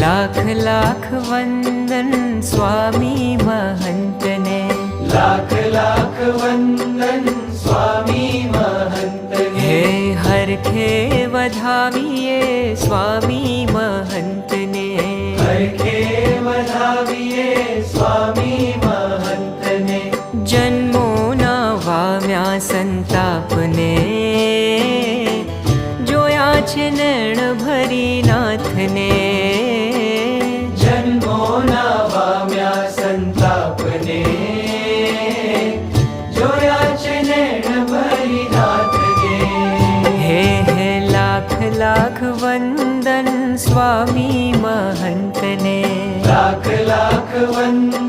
લાખ લાખ વંદન સ્વામી મહંતને, લાખ લાખ વંદન સ્વામી મહંતને. હે હરખે વધાવીએ સ્વામી મહંતને, હરખે વધાવીએ સ્વામી મહંતને. જન્મોના વાવ્યા સંતાપને, જોયા છે નૈણ ભરી નાથને. જન્મોના વામ્યા સંતાપને, જોયા છે નૈણ ભરી નાથને. હે હે લાખ લાખ વંદન સ્વામી મહંતને, લાખ લાખ વંદન